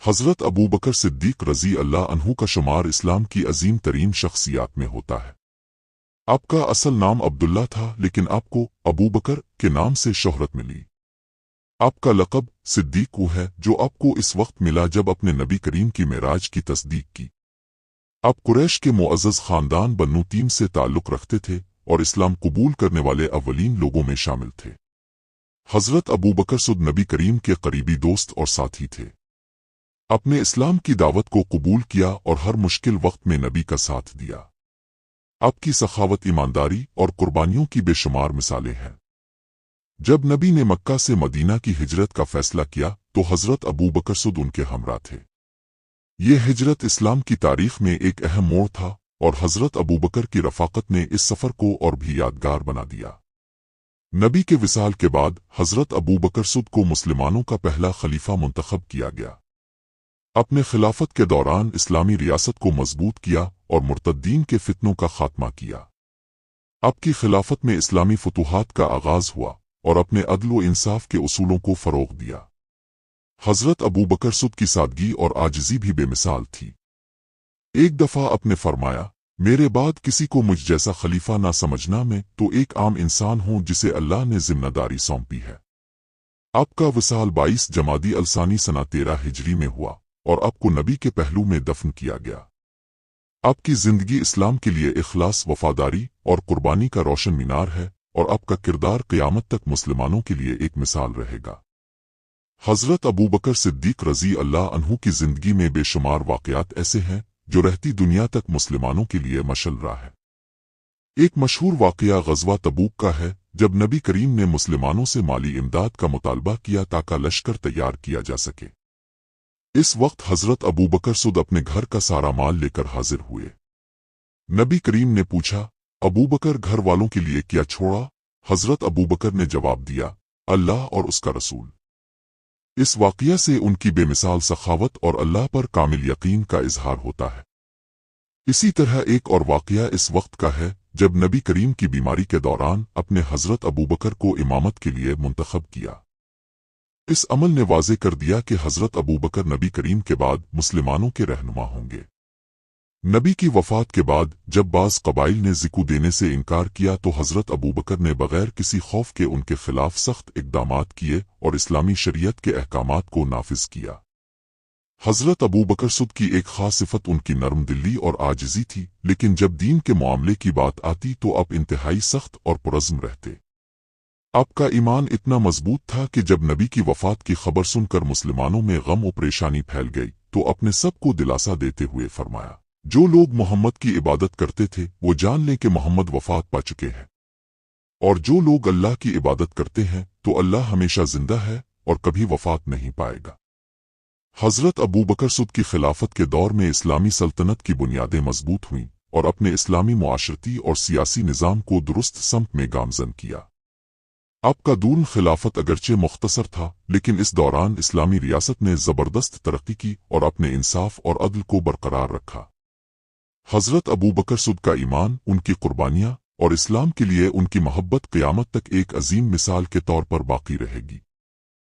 حضرت ابو بکر صدیق رضی اللہ عنہ کا شمار اسلام کی عظیم ترین شخصیات میں ہوتا ہے۔ آپ کا اصل نام عبداللہ تھا، لیکن آپ کو ابو بکر کے نام سے شہرت ملی۔ آپ کا لقب صدیق وہ ہے جو آپ کو اس وقت ملا جب اپنے نبی کریم کی معراج کی تصدیق کی۔ آپ قریش کے معزز خاندان بنو تیم سے تعلق رکھتے تھے اور اسلام قبول کرنے والے اولین لوگوں میں شامل تھے۔ حضرت ابو بکر صد نبی کریم کے قریبی دوست اور ساتھی تھے۔ اپنے اسلام کی دعوت کو قبول کیا اور ہر مشکل وقت میں نبی کا ساتھ دیا۔ آپ کی سخاوت، ایمانداری اور قربانیوں کی بے شمار مثالیں ہیں۔ جب نبی نے مکہ سے مدینہ کی ہجرت کا فیصلہ کیا تو حضرت ابو بکر صد ان کے ہمراہ تھے۔ یہ ہجرت اسلام کی تاریخ میں ایک اہم موڑ تھا اور حضرت ابو بکر کی رفاقت نے اس سفر کو اور بھی یادگار بنا دیا۔ نبی کے وصال کے بعد حضرت ابو بکر صد کو مسلمانوں کا پہلا خلیفہ منتخب کیا گیا۔ اپنے خلافت کے دوران اسلامی ریاست کو مضبوط کیا اور مرتدین کے فتنوں کا خاتمہ کیا۔ آپ کی خلافت میں اسلامی فتوحات کا آغاز ہوا اور اپنے عدل و انصاف کے اصولوں کو فروغ دیا۔ حضرت ابو بکر صد کی سادگی اور عاجزی بھی بے مثال تھی۔ ایک دفعہ آپ نے فرمایا، میرے بعد کسی کو مجھ جیسا خلیفہ نہ سمجھنا، میں تو ایک عام انسان ہوں جسے اللہ نے ذمہ داری سونپی ہے۔ آپ کا وصال 22 جمادی الثانی سنہ 13 ہجری میں ہوا اور آپ کو نبی کے پہلو میں دفن کیا گیا۔ آپ کی زندگی اسلام کے لیے اخلاص، وفاداری اور قربانی کا روشن مینار ہے اور آپ کا کردار قیامت تک مسلمانوں کے لیے ایک مثال رہے گا۔ حضرت ابو بکر صدیق رضی اللہ عنہ کی زندگی میں بے شمار واقعات ایسے ہیں جو رہتی دنیا تک مسلمانوں کے لیے مشعل راہ ہے۔ ایک مشہور واقعہ غزوہ تبوک کا ہے، جب نبی کریم نے مسلمانوں سے مالی امداد کا مطالبہ کیا تاکہ لشکر تیار کیا جا سکے۔ اس وقت حضرت ابو بکر صد اپنے گھر کا سارا مال لے کر حاضر ہوئے۔ نبی کریم نے پوچھا، ابو بکر گھر والوں کے لیے کیا چھوڑا؟ حضرت ابو بکر نے جواب دیا، اللہ اور اس کا رسول۔ اس واقعہ سے ان کی بے مثال سخاوت اور اللہ پر کامل یقین کا اظہار ہوتا ہے۔ اسی طرح ایک اور واقعہ اس وقت کا ہے جب نبی کریم کی بیماری کے دوران اپنے حضرت ابو بکر کو امامت کے لیے منتخب کیا۔ اس عمل نے واضح کر دیا کہ حضرت ابو بکر نبی کریم کے بعد مسلمانوں کے رہنما ہوں گے۔ نبی کی وفات کے بعد جب بعض قبائل نے زکوٰۃ دینے سے انکار کیا تو حضرت ابو بکر نے بغیر کسی خوف کے ان کے خلاف سخت اقدامات کیے اور اسلامی شریعت کے احکامات کو نافذ کیا۔ حضرت ابو بکر صد کی ایک خاص صفت ان کی نرم دلی اور عاجزی تھی، لیکن جب دین کے معاملے کی بات آتی تو آپ انتہائی سخت اور پرعزم رہتے۔ آپ کا ایمان اتنا مضبوط تھا کہ جب نبی کی وفات کی خبر سن کر مسلمانوں میں غم و پریشانی پھیل گئی تو اپنے سب کو دلاسا دیتے ہوئے فرمایا، جو لوگ محمد کی عبادت کرتے تھے وہ جان لیں کہ محمد وفات پا چکے ہیں، اور جو لوگ اللہ کی عبادت کرتے ہیں تو اللہ ہمیشہ زندہ ہے اور کبھی وفات نہیں پائے گا۔ حضرت ابو بکر صد کی خلافت کے دور میں اسلامی سلطنت کی بنیادیں مضبوط ہوئیں اور اپنے اسلامی معاشرتی اور سیاسی نظام کو درست سمت میں گامزن کیا۔ آپ کا دور خلافت اگرچہ مختصر تھا، لیکن اس دوران اسلامی ریاست نے زبردست ترقی کی اور اپنے انصاف اور عدل کو برقرار رکھا۔ حضرت ابو بکر صد کا ایمان، ان کی قربانیاں اور اسلام کے لیے ان کی محبت قیامت تک ایک عظیم مثال کے طور پر باقی رہے گی۔